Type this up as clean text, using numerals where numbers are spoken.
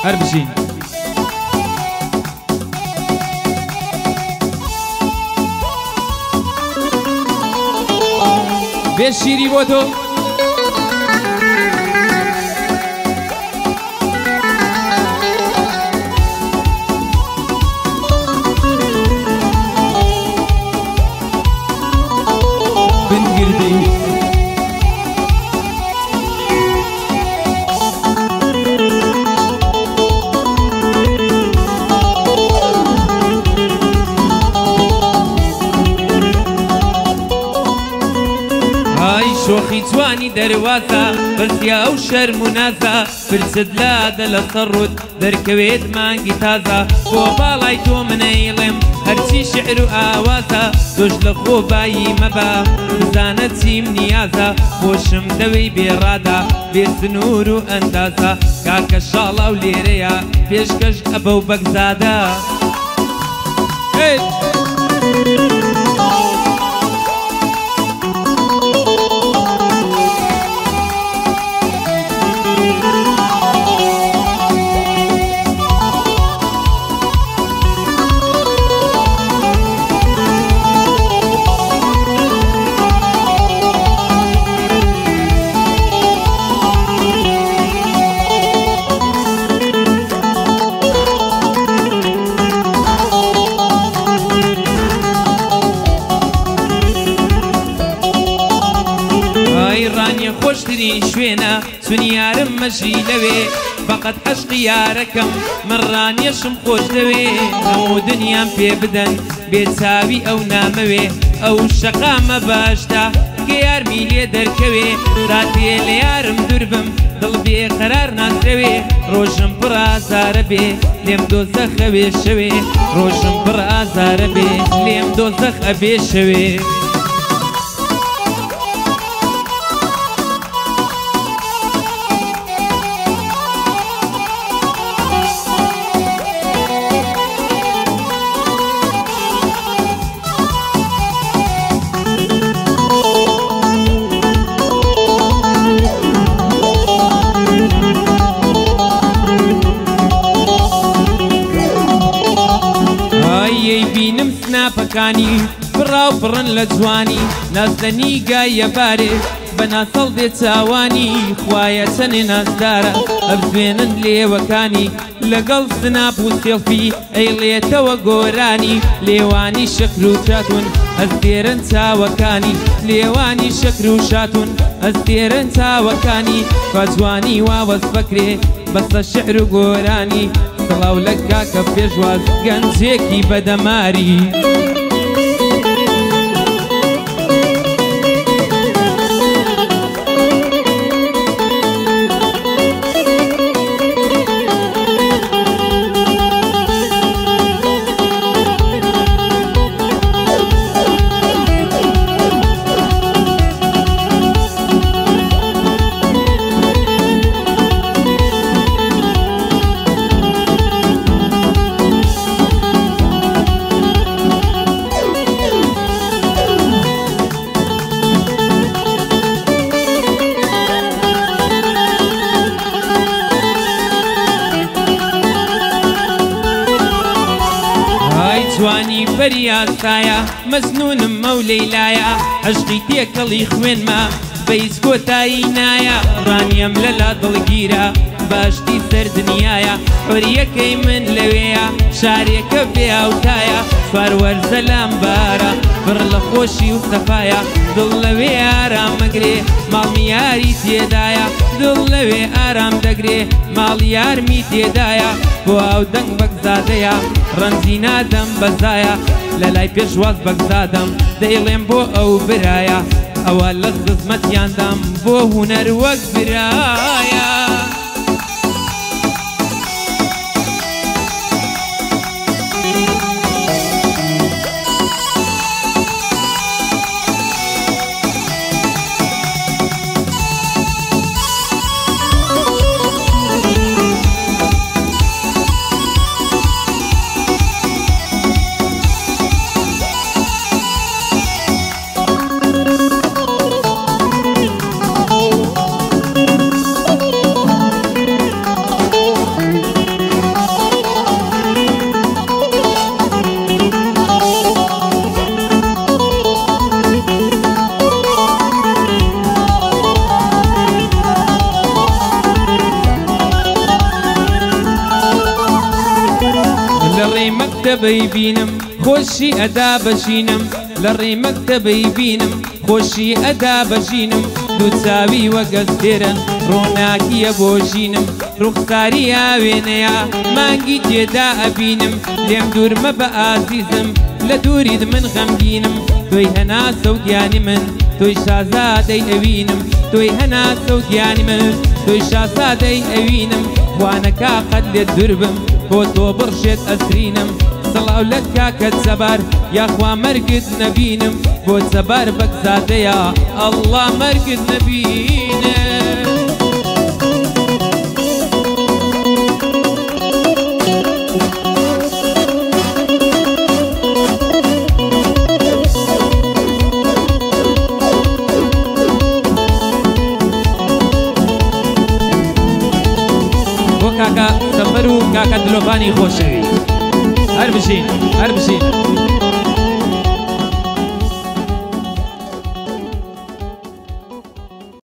هربجين بشيري بوتو بنقردي شوخي تواني درواسة برسيا أو شرم وناسة فرسد لا دل صرد دركويت مانجي تازة وبالاي تو من ايلم هرشي شعر وآواسة دوش لخو باي مبا بزانت سيم نيازة بوشم دوي بيرادة بيسنور واندازة كاكا شالا وليريا بيشكش أبو بقزادة خوشترین شوێنە سونیارم مەژی لەوێ فقط عەشقی یارەکەم من ڕانیەشم خۆش دەوێ هەموو دنیام پێ بدەن بێچاوی ئەو نامەوێ ئەو شەقامە باشدا کە یارمی لێ دەرکەوێ ساتێ لە یارم دوور بم دڵ بێ قەرار ناسرەوێ ڕۆژم پڕ ئازارە بێ لێم دۆزەخ ئەوێ شەوێ ڕۆژم پڕ ئازارە بێ لێم دۆزەخ ئەبێ شەوێ سناپەکانی بڕاو بڕن لە جوانی نازدەنی گایە بارێ بە ناسەڵ دێ چاوانی خوایە چەنێ نازدارە ئەبزوێنن لێوەکانی لەگەڵ سناپ و سێڵفی ئەیڵێتەوە گۆرانی لێوانی شەکر و چاتون ئەس دێرن چاوەکانی لێوانی شەکر و شاتون ئەس دێرن چاوەکانی فەجوانی واوەس بەکرێ بەسە شعر و گۆرانی سڵاو لە کاکە پێشواز گەنجێکی بەدەماری جوانی بەریاسایە مەزنونم مە و لەیلایە عەشقی تێکەڵی خوێنمە بەیس کۆتایی نایە ڕانیەم لەلا دڵگیرە باشتی سەر دنیایە حۆریەکەی من لەوێیە شارێکە بێ ئاوتایە فاروەرزە لامبارە بڕ لە خۆشی و سەفایە دڵ لەوێ ئارام مەگرێ ماڵمی یاری تێدایە دڵ لەوێ ئارام دەگرێ ماڵ یارمی تێدایە بۆ ئاو دەنگ بەگزادەیە ڕەنجی نادەم بەزایە لە لای پێشواز بەگزادەم دەیڵێم بۆ ئەو برایە ئەوە لە خزمەتیاندام بۆ هونەر وەک برایە ڕێ مەکتەبەی بینم خۆشی ئەدا بەژینم لە ڕێ مەکتەبەی بینم خۆشی ئەدا بەژینم دوو چاوی وەگەز دێرن ڕۆناکیە بۆ ژینم ڕوخساری ئاوێنەیە مانگی تێدا ئەبینم لێم دوورمە بە ئازیزم لە دووریت من غەمگینم تۆی هەنا سەوتیانی من تۆی شازادەی ئەوینم تۆی هەنا سەوتیانی من تۆی شازادەی ئەوینم خوانەکە قەت لێت دوور بم بۆ تۆ بڕشێت ئەسرینم سەڵاو لەت کاکەت سەبار یاخوا مەرگت نەبینم بۆ سەبار بەگزادەیە ئەڵڵا مەرگت نەبینم بۆ کاکە سەفەر و کاکە دلۆڤانی خۆشەوی هەر بژین هەر بژین